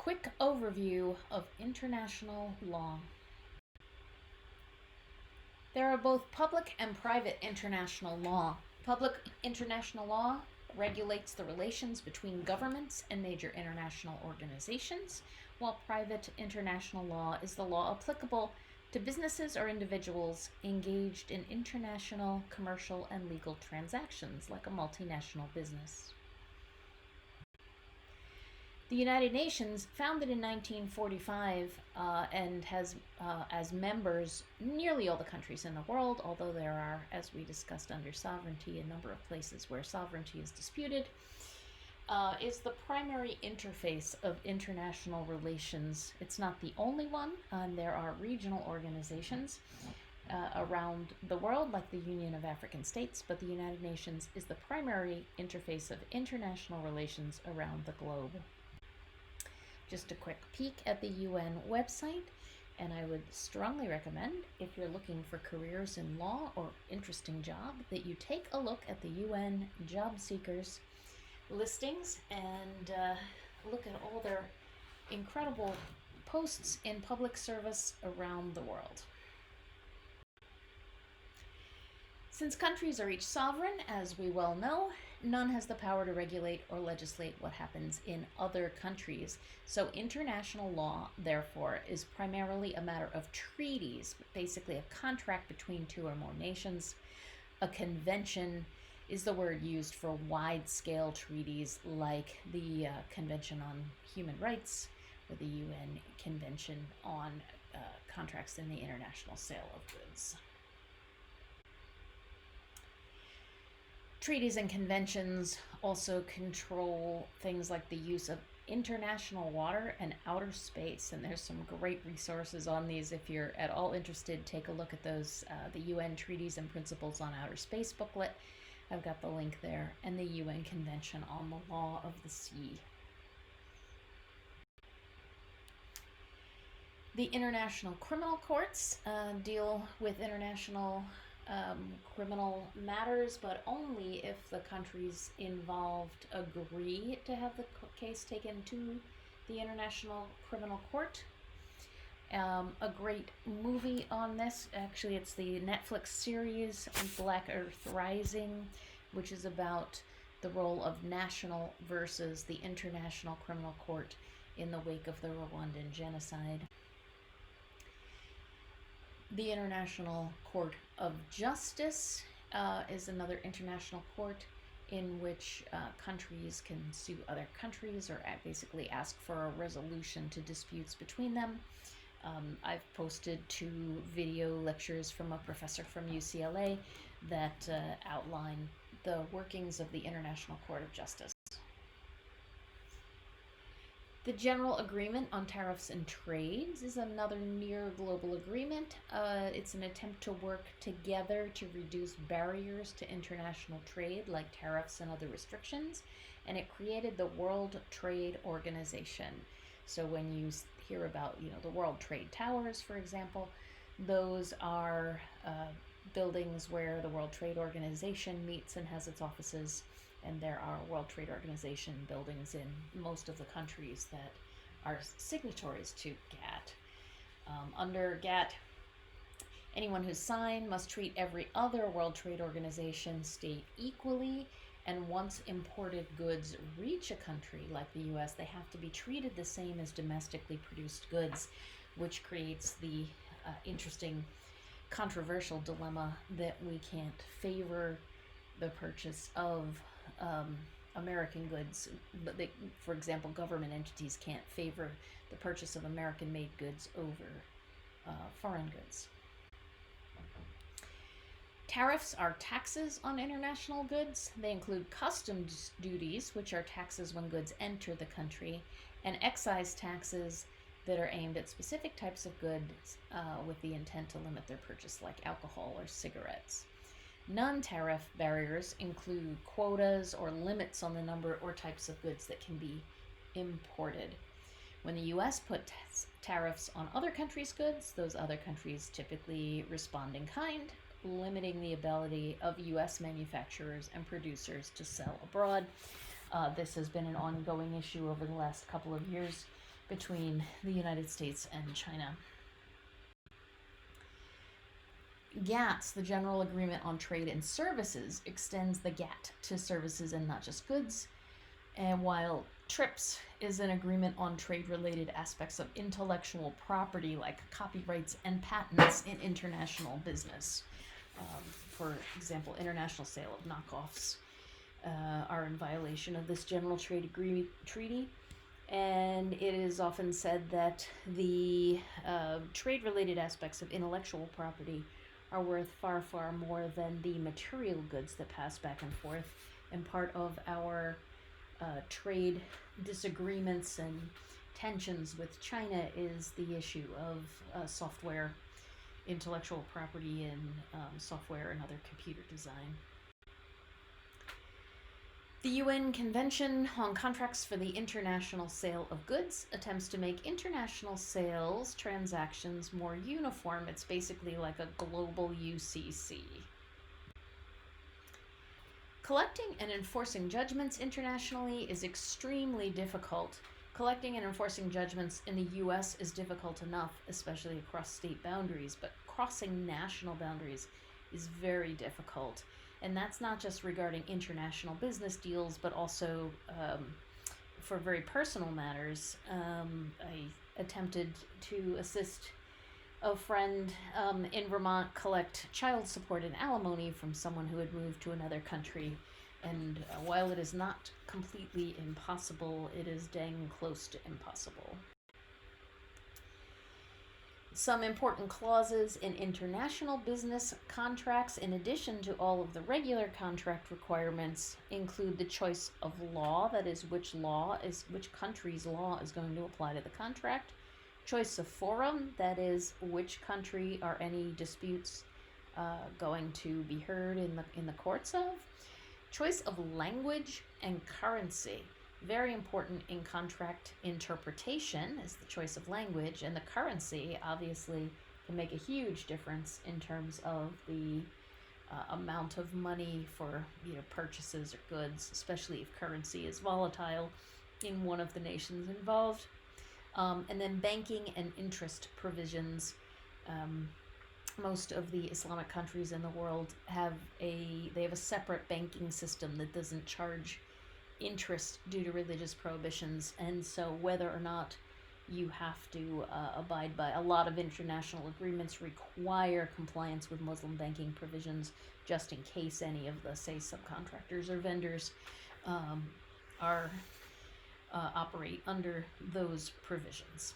quick overview of international law. There are both public and private international law. Public international law regulates the relations between governments and major international organizations, while private international law is the law applicable to businesses or individuals engaged in international, commercial, and legal transactions, like a multinational business. The United Nations, founded in 1945, and has as members nearly all the countries in the world, although there are, as we discussed under sovereignty, a number of places where sovereignty is disputed, is the primary interface of international relations. It's not the only one, and there are regional organizations around the world, like the Union of African States, but the United Nations is the primary interface of international relations around the globe. Just a quick peek at the UN website, and I would strongly recommend, if you're looking for careers in law or interesting job, that you take a look at the UN job seekers listings and look at all their incredible posts in public service around the world. Since countries are each sovereign, as we well know, none has the power to regulate or legislate what happens in other countries. So international law, therefore, is primarily a matter of treaties, basically a contract between two or more nations. A convention is the word used for wide-scale treaties like the Convention on Human Rights or the UN Convention on Contracts in the International Sale of Goods. Treaties and conventions also control things like the use of international water and outer space, and there's some great resources on these. If you're at all interested, take a look at those, the UN Treaties and Principles on Outer Space booklet. I've got the link there, and the UN Convention on the Law of the Sea. The international criminal courts deal with international criminal matters, but only if the countries involved agree to have the case taken to the International Criminal Court. A great movie on this, actually it's the Netflix series Black Earth Rising, which is about the role of national versus the International Criminal Court in the wake of the Rwandan genocide. The International Court of Justice is another international court in which countries can sue other countries or basically ask for a resolution to disputes between them. I've posted 2 video lectures from a professor from UCLA that outline the workings of the International Court of Justice. The General Agreement on Tariffs and Trades is another near global agreement. It's an attempt to work together to reduce barriers to international trade, like tariffs and other restrictions, and it created the World Trade Organization. So when you hear about, the World Trade Towers, for example, those are buildings where the World Trade Organization meets and has its offices. And there are World Trade Organization buildings in most of the countries that are signatories to GATT. Under GATT, anyone who's signed must treat every other World Trade Organization state equally, and once imported goods reach a country like the US, they have to be treated the same as domestically produced goods, which creates the interesting, controversial dilemma that we can't favor the purchase of American goods, but for example, government entities can't favor the purchase of American-made goods over foreign goods. Tariffs are taxes on international goods. They include customs duties, which are taxes when goods enter the country, and excise taxes that are aimed at specific types of goods with the intent to limit their purchase, like alcohol or cigarettes. Non-tariff barriers include quotas or limits on the number or types of goods that can be imported. When the US put tariffs on other countries' goods, those other countries typically respond in kind, limiting the ability of US manufacturers and producers to sell abroad. This has been an ongoing issue over the last couple of years between the United States and China. GATS, the General Agreement on Trade and Services, extends the GATT to services and not just goods. And while TRIPS is an agreement on trade-related aspects of intellectual property like copyrights and patents in international business. For example, international sale of knockoffs are in violation of this General Trade Treaty. And it is often said that the trade-related aspects of intellectual property are worth far, far more than the material goods that pass back and forth. And part of our trade disagreements and tensions with China is the issue of software, intellectual property in software and other computer design. The UN Convention on Contracts for the International Sale of Goods attempts to make international sales transactions more uniform. It's basically like a global UCC. Collecting and enforcing judgments internationally is extremely difficult. Collecting and enforcing judgments in the US is difficult enough, especially across state boundaries, but crossing national boundaries is very difficult. And that's not just regarding international business deals, but also for very personal matters. I attempted to assist a friend in Vermont collect child support and alimony from someone who had moved to another country. And while it is not completely impossible, it is dang close to impossible. Some important clauses in international business contracts, in addition to all of the regular contract requirements, include the choice of law, that is, which country's law is going to apply to the contract. Choice of forum, that is, which country are any disputes going to be heard in the courts of. Choice of language and currency. Very important in contract interpretation is the choice of language, and the currency obviously can make a huge difference in terms of the amount of money for purchases or goods, especially if currency is volatile in one of the nations involved. And then banking and interest provisions. Most of the Islamic countries in the world have a separate banking system that doesn't charge interest due to religious prohibitions, and so whether or not you have to abide by a lot of international agreements require compliance with Muslim banking provisions, just in case any of the, say, subcontractors or vendors operate under those provisions.